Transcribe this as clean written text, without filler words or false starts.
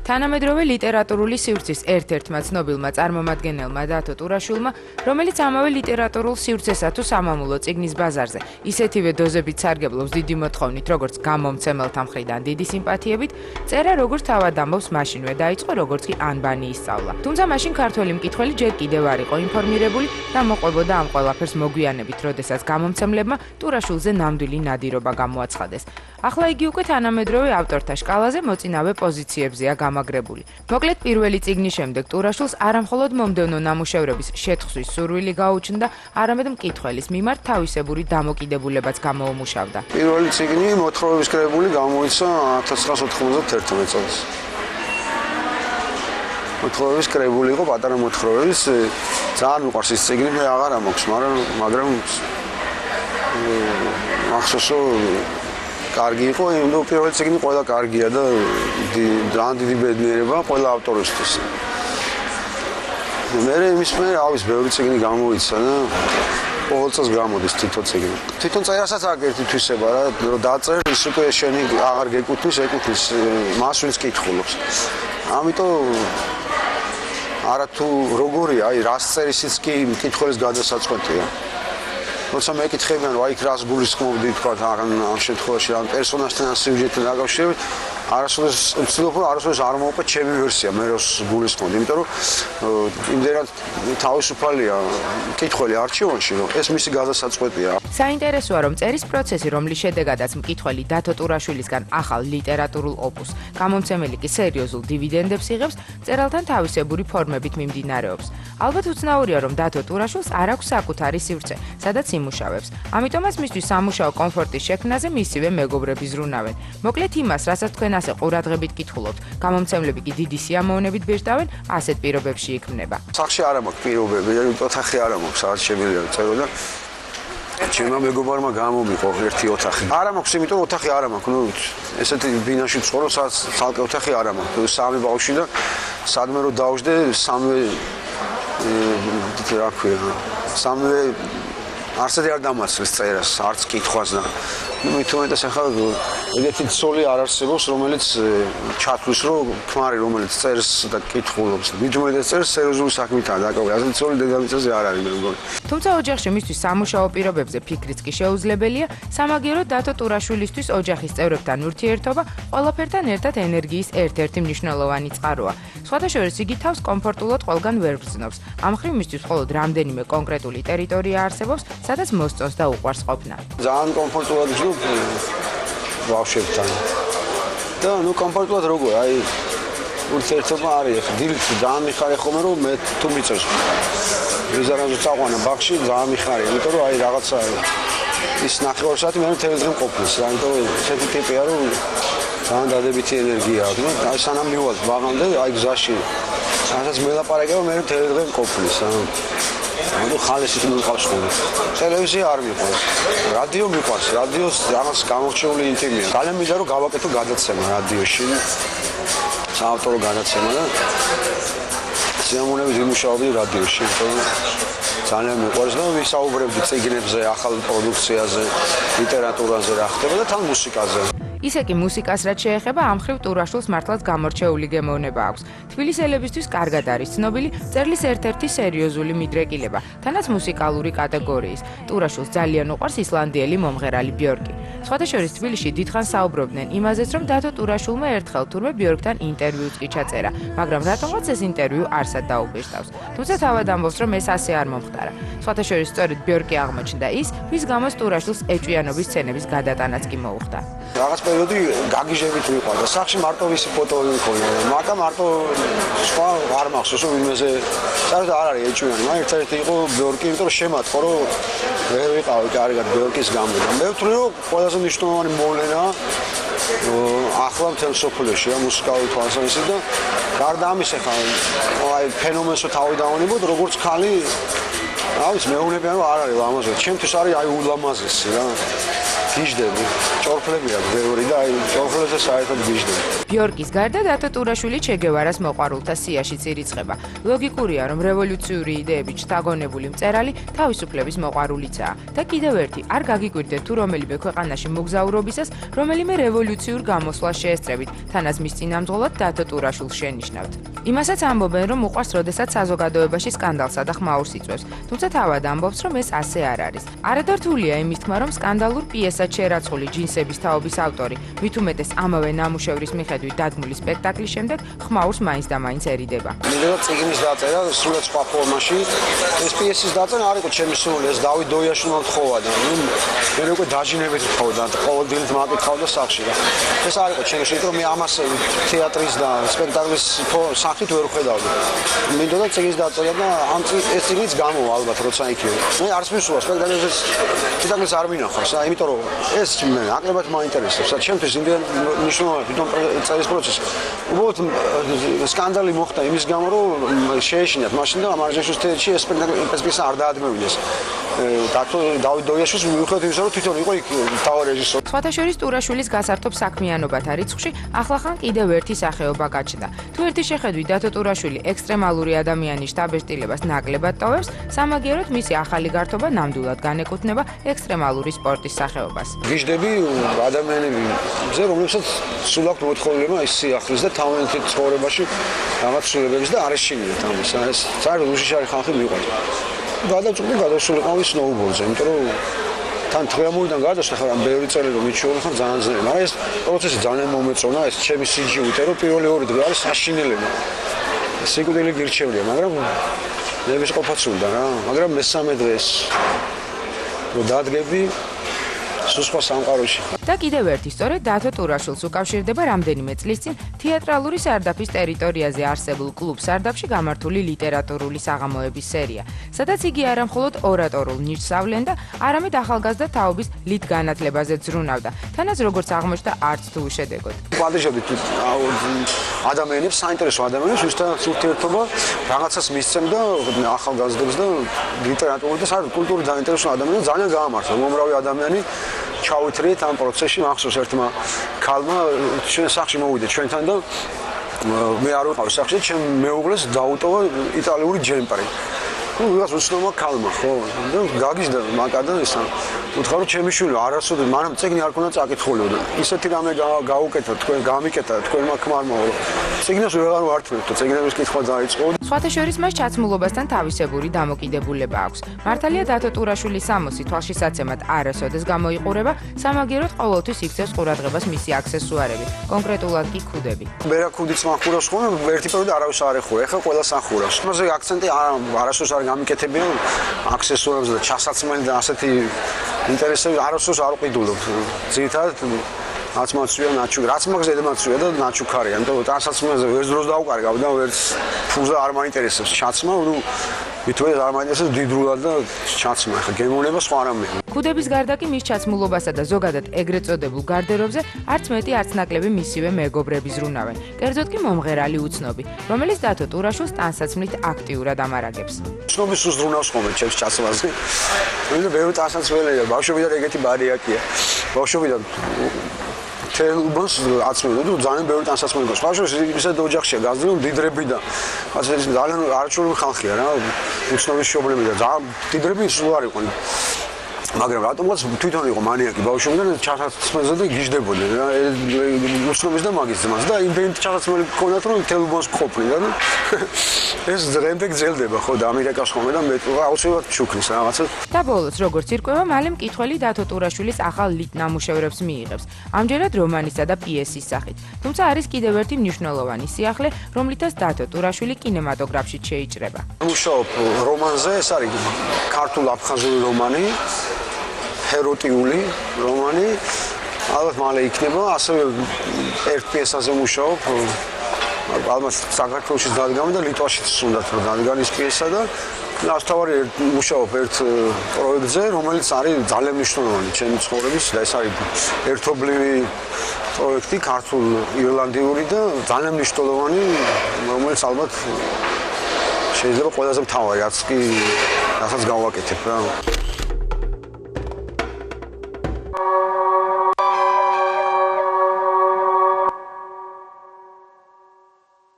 თანამედროვე ლიტერატურული სივრცის ერთ-ერთმა ცნობილმა წარმომადგენელმა დათო ტურაშვილმა, რომელიც ამავე ლიტერატურულ სივრცესა თუ სამამულო წიგნის ბაზარზე ისეთივე დოზებით სარგებლობს დიდი მოთხოვნით, როგორც გამომცემელთა მხრიდან დიდი სიმპათიებით, წერა როგორც თავად ამბობს მაშინვე დაიწყო, როგორც კი ანბანი ისწავლა. თუმცა მაშინ ქართველი მკითხველი ჯერ კიდევ არ იყო ინფორმირებული და მოყვებოდა ამ ყველაფერს მოგვიანებით, როდესაც გამომცემლებმა ტურაშვილზე ნამდვილი ნადირობა გამოაცხადეს. ახლა იგი უკვე თანამედროვე ავტორთა შკალაზე მოწინავე პოზიციებზეა გამაგრებული. მოკლედ პირველი წიგნის შემდეგ ტურაშვილს არამხოლოდ მომდევნო ნამუშევრების შეთხსვის სურვილი გაუჩნდა, არამედ მკითხველის მიმართ თავისებური დამოკიდებულებაც გამოუმუშავდა. პირველი წიგნი მოთხრობების კრებული გამოიცა 1991 წელს. მოთხრობების კრებული იყო, პატარა მოთხრობების, ძალიან მიყვარს ის წიგნი, მე აღარ ამოქვს, მაგრამ მახსოვს კარგი იყო, იმიტომ პირველი წიგნი ყველა კარგია და ძალიან დიდი ბედნიერება ყველა ავტორისთვის. მე იმის მერე ბევრი წიგნი გამოიცა და ყოველ წელს გამოდის თითო წიგნი. თვითონ წერასაც აგერთი თვისება რა, რომ დაწერ ის უკვე შენი აღარ გეკუთვნის, ეკუთვნის მას ვინც კითხულობს. ამიტომ არათუ როგორია, აი რას წერის ის კი მკითხველის გადასაწყვეტია. როცა მეკითხებიან, რომ იქ რას გულისხმობდი, თქვა ამ შემთხვევაში ამ პერსონაჟთან სიუჟეტთან დაკავშირებით, არასოდეს ვცდილობ, რომ არასოდეს არ მოვყვე ჩემი ვერსია, მე როს გულისხმობდი, იმიტომ რომ იმდენად თავისუფალია მკითხველი არჩევანში, რომ ეს მისი გადასაწყვეტია. საინტერესოა, რომ წერის პროცესი, რომლის შედეგადაც მკითხველი დათო ტურაშვილისგან ახალ ლიტერატურულ ოპუსს, გამომცემელი კი სერიოზულ დივიდენდებს იღებს, წერალთან თავისებური ფორმებით მიმდინარეობს. ალბათ უცნაურია, რომ დათო ტურაშვილს არ აქვს საკუთარი სივრცე, სადაც იმუშავებს. ამიტომაც მისთვის სამუშაო კომფორტის შექმნაზე მისივე მეგობრები ზრუნავენ. მოკლედ იმას, რასაც თქვენ ასე ყურადღებით კითხულობთ, გამომცემლები კი დიდი სიამოვნებით ბეჭდავენ, ასეთ პირობებში იქმნება. სახში არ მაქვს პირობები, ოთახი არ მაქვს, სადაც შემიძლია წერო და ჩემმა მეგობარმა გამომიყო ერთი ოთახი. არ მაქვს, იმიტომ ოთახი არ მაქვს, ესეთი ბინაში ვცხოვრობ, სადაც ცალკე ოთახი არ მაქვს. სამი ბავშვი და სადმე რომ დავждე, სამივე რა ქვია, სამივე არსად არ დამასწრეს წერას, არც კითხვას და მით უმეტეს ახლა ეგეთი ცოლი არ არსებობს, რომელიც ჩათვლის, რომ ქმარი, რომელიც წერს და კითხულობს. მით უმეტეს წერს სერიოზული საქმითაა დაკავებული. ასეთი ცოლი დედამიწაზე არ არის, მე მგონი. თუმცა ოჯახში მისთვის სამუშაო პირობებზე ფიქრიც კი შეუძლებელია, სამაგიეროდ დათო ტურაშვილისთვის ოჯახის წევრებთან ურთიერთობა ყველაფერთან ერთად ენერგიის ერთ-ერთი მნიშვნელოვანი წყაროა. სხვათა შორის იგი თავს კომფორტულად ყველგან ვერ ბრძნობს. ამ მხრივ მისთვის მხოლოდ რამდენიმე კონკრეტული ტერიტორია არსებობს, სადაც მოსწონს და უყვარს ყოფნა. ძალიან კომფორტულად ვживу ბავშვებთან. და კომფორტულად როგორ, აი ურთიერთობა არის, დილით ძალიან მიხარია ხოლმე, რომ მე თუ მიწევს. რეზერვაზე წაყვანა ბაღში, ძალიან მიხარია, იმიტომ რომ აი რაღაცა ის ნახევარ საათი მე მთელი დღე მყოფნის, რა, იმიტომ რომ ესეთი ტიპია, რომ ძალიან დადებითი ენერგია აქვს. აი სანამ მივალ ბაღამდე, აი გზაში, სადაც მელაპარაკება, მე მთელი დღე მყოფნის, რა. ანუ ხალისით მიყვარს ხოლმე. ტელევიზია არ მიყვარს. რადიო მიყვარს. რადიოს რაღაც გამორჩეული ინტიმია. ძალიან მინდა რომ გავაკეთო გადაცემა რადიოში. საავტორო გადაცემა და სიამოვნებით ვიმუშაობდი რადიოში. ძალიან მიყვარს და ვისაუბრებდი წიგნებზე, ახალ პროდუქციაზე, ლიტერატურაზე რა ხდება და თან მუსიკაზე. ისე კი მუსიკას რაც შეეხება, ამ მხრივ ტურაშვილს მართლაც გამორჩეული გემოვნება აქვს. თბილისელებისთვის კარგად არის ცნობილი წერლის ერთ-ერთი სერიოზული მიდრეკილება, თანაც მუსიკალური კატეგორიის. ტურაშვილს ძალიან უყვარს ისლანდიელი მომღერალი ბიორკი. სხვათა შორის თბილისში დიდხანს საუბრობდნენ იმაზეც, რომ დათო ტურაშვილმა ერთხელ თურმე ბიორკთან ინტერვიუც კი ჩაწერა, მაგრამ რატომღაც ეს ინტერვიუ არსად დაუბეჭდავს. თუმცა თავად ამბობს, რომ ეს ასე არ მომხდარა. სხვათა შორის სწორედ ბიორკი აღმოჩნდა ის, ვის გამოც ტურაშვილს ეჭვიანობის სცენების გადატანაც კი მოუხდა. რაღაც პერიოდი გაგიჟებით ვიყავდა. სახში მარტო ვისი ფოტოები მქონდა. მაგრამ მარტო სხვა არ მახსოვს, რომ ვინმეზე საერთოდ არ არის ეჭვიანი. მაგრამ ერთ-ერთი იყო ბიორკი, იმიტომ რომ შემატყო, რომ ვერ ვიყავი კარგად ბიორკის გამო. მე ვთვლი, რომ ყველაზე მნიშვნელოვანი მოვლენა ახლა მთელ სოფლიოში მუსიკალური თვალსაზრისით და გარდა ამისა ხა აი ფენომენსო თავი დავანებოდ, როგორც ხალი არის მეუბნებიან რომ არ არის ლამაზი. ჩემთვის არის აი ულამაზესი რა. გიждები. ჭორხლებია ბევრი და აი ჭორხლებზე საერთოდ გიждები. ბიორკის გარდა დათო ტურაშვილი ჩეგევარას მოყვარულთა სიაში წირიცხება. ლოგიკურია, რომ რევოლუციური იდეებით შთაგონებული მწერალი თავისუფლების მოყვარულიცაა. და კიდევ ერთი, არ გაგიკვირდეთ თუ რომელიმე ქვეყანაში მოგზაურობისას რომელიმე რევოლუციურ გამოსვლას შეესწრებით, თანაც მის წინამძღოლად დათო ტურაშვილს შენიშნავთ. იმასაც ამბობენ, რომ უყვარს, როდესაც საზოგადოებაში სკანდალსა და ხმაურს იწვევს, თუმცა თავად ამბობს, რომ ეს ასე არ არის. არადართულია იმის თქმა, რომ სკანდალურ პიესად შერაცხული ჯინსების თაობის ავტორი, მით უმეტეს ამავე ნამუშევრის მიხედვით დადგმული სპექტაკლის შემდეგ ხმაურს მაინც და მაინც ერიდება. მინდოდა წიგნის დაწერა სრულად სხვა ფორმაში. ეს პიესის დაწერა არ იყო ჩემი სურვილი, ეს დავით დოიაშვილმა თხოვა და მე უკვე დაჟინებით თხოვდა, ყოველდღიურად მაკითხავდა სახში და ეს არ იყო ჩემი სურვილი, რომ მე ამას თეატრის და სპექტაკლის სახით ვერ ხედავდი. მინდოდა წიგნის დაწერა და ამ ეს წიგნიც გამოვა ალბათ როცა იქნება. მე არც მისულა სპექტაკლის არ მინახავს, იმიტომ რომ ეს მე ნაკლებად მაინტერესებს. ჩემთვის იმდენ მნიშვნელოვანი თვითონ წერის პროცესი. უბრალოდ სკანდალი მოხდა იმის გამო, რომ შეეშინათ მაშინ და მარჯვეშის თეატრში ეს სპექტაკლი არ დაადმევიდეს. დავით დოიაშვილს მიუხედავად იმისა, რომ თვითონ იყო იქ მთავარი რეჟისორი. სხვათა შორის ტურაშვილის გასართობ საქმიანობათა რიცხვში ახლახან კიდევ ერთი სახეობა გაჩნდა. თუ ერთი შეხედვით დათო ტურაშვილი ექსტრემალური ადამიანის შთაბეჭდილებას ნაკლებად ტოვებს, სამაგიეროდ მისი ახალი გართობა ნამდვილად განეკუთვნება ექსტრემალური სპორტის სახეობას. გიждები ადამიანებზე, რომლებსაც სულ აქვს მოთხოვნილება ის სიახლის და თავიანთი ცხოვრებაში რაღაც ცვლილებების და არ ეშინიათ ამას. ეს საერთოდ უშიშარი ხალხი მიყვარს. გადასულიყავი სნოუბორდზე, იმიტომ რომ თან თხრამურიდან გადასვლა ხარ ამ ბევრი წელი რომ მიჩვეულ ხარ ძალიან ძნელი. მაგრამ ეს პროცესი ძალიან მომეწონა, ეს ჩემი სიჯი რომ პირველი ორი დღე არის საშინელება. სიკვდილი გირჩევლია, მაგრამ ნებისყოფაც უნდა რა. მაგრამ მესამე დღეს რომ დადგები სუსხვა სამყაროში. და კიდევ ერთი, სწორედ დათო ტურაშვილს უკავშირდება რამდენიმე წლის წინ თეატრალური სარდაფის ტერიტორიაზე არსებულ კლუბ სარდაფში გამართული ლიტერატურული საღამოების სერია, სადაც იგი არა მხოლოდ ორატორულ ნიშს ავლენდა, არამედ ახალგაზრდა თაობის ლით განათლებაზე ზრუნავდა. თანაც როგორც აღმოჩნდა, არც თუ უშედეგოდ. პატიჟობთ ადამიანებს, საინტერესო ადამიანებს, ვისთანაც ურთიერთობა რაღაცას მისცემდა ახალგაზრდებს და ლიტერატურულ და საერთოდ კულტურით დაინტერესო ადამიანებს ძალიან გაამართლა. უმრავი ადამიანი ჩაუთრიეთ ამ პროცესში, მახსოვს ერთმა ქალმა ჩვენ სახში მოვიდა ჩვენთან და მე არ ვიყავ სახში, ჩემ მეუღლეს დაუტოვა იტალიური ჯემპერი. ვიღაც უცნობა ქალმა, ხო? და გაგიჟდა მაკადა ისა. უთხრა რომ ჩემი შვილი არასოდეს მანამ წიგნი არ ქონდა წაკითხულიყო და ისეთი რამე გაუკეთა თქვენ გამიკეთა თქვენმა ქმარმა რომ წიგნს ვეღარ ვართმევთ და წიგნების კითხვა დაიწყო. სხვათა შორის მას ჩაცმულობასთან თავისებური დამოკიდებულება აქვს. მართალია დათო ტურაშვილის სამოსი თვალშისაცემად არასოდეს გამოიყურება, სამაგიეროდ ყოველთვის იქცევს ყურადღებას მისი აქსესუარები, კონკრეტულად კი ქუდები. მერა ქუდიც მახურავს ხოლმე, ერთი პერიოდი არავის არ ეხურა, ეხლა ყველას ახურავს. მასე აქცენტი არასოდეს არ გამიკეთებია აქსესუარებზე და ჩასაცმელი და ასეთი ინტერესები არასოდეს არ უყიდულობ. ძირითადად რაც მაცვია ნაჩუქარი, რაც მაგზედა მაცვია და ნაჩუქარია. იმიტომ რომ დასაცმელზე ვერც დროს დაუკარგავ და ვერც ფულს არ მაინტერესებს ჩაცმა, ნუ მithwest არ მაინტერესებს დიდრულად და ჩაცმა. ხა გემოვნება სხვა რამე. ქუდების გარდა კი მის ჩაცმულობასა და ზოგადად ეგრეთ წოდებულ გარდერობზე არც მეტი არც ნაკლები მისივე მეგობრები ზრუნავენ. კერძოდ კი მომღერალი უცნობი, რომელიც დათო ტურაშვილს ტანსაცმლით აქტიურად ამარაგებს. ცნობის უზრუნავს ხოლმე ჩემს ჩაცმაზე. მე ბევრი ტანსაცმელია, ბავშვობიდან ეგეთი ბარიაკია. ბავშვობიდან თელბოს აცმევდა და ძალიან ბევრი ტანსაცმელი გქონდა. ბავშვობაში ისეთ ოჯახშია გაზრდილი, რომ დიდრები და ასე ძალიან არჩეული ხალხია რა, უცნობის მშობლები და ძალიან დიდრები სულ არ იყვნენ. მაგრამ რატომღაც თვითონ იყო მანიაკი ბავშვობიდან ჩასაცმელზე და გიждდებოდნენ რა, უცნობის და მაგის ძმას და იმდენით ჩასაცმელი გქონდათ რომ თელბოს ყოფნიდა და ეს დღემდე გრძელდება ხო და ამერიკას ხომ და მე აუცილებლად ჩუქნის რაღაცა. და ბოლოს როგორც ირკვევა, მალე მკითხველი დათო ტურაშვილის ახალ ლით ნამუშევრებს მიიღებს, ამჯერად რომანისა და პიესის სახით. თუმცა არის კიდევ ერთი მნიშვნელოვანი სიახლე, რომლითაც დათო ტურაშვილი კინემატოგრაფში შეიჭრება. მუშაობ რომანზე, ეს არის ქართულ-აფხაზური რომანი, ეროტიული რომანი, ალბათ მალე იქნება, ასევე ერთ პიესაზე მუშაობ, ალბათ საქართველოში დადგამა და ლიტვაშიც უნდათ რომ დადგან ის პიესა და ასთავარი მუშაობ ერთ პროექტზე, რომელიც არის ძალიან მნიშვნელოვანი ჩემი ცხოვრების და ეს არის ერთობლივი პროექტი, ქართულ-ირლანდიური და ძალიან მნიშვნელოვანი, რომელიც ალბათ შეიძლება ყველაზე მთავარი, რაც კი რასაც გავაკეთებ რა.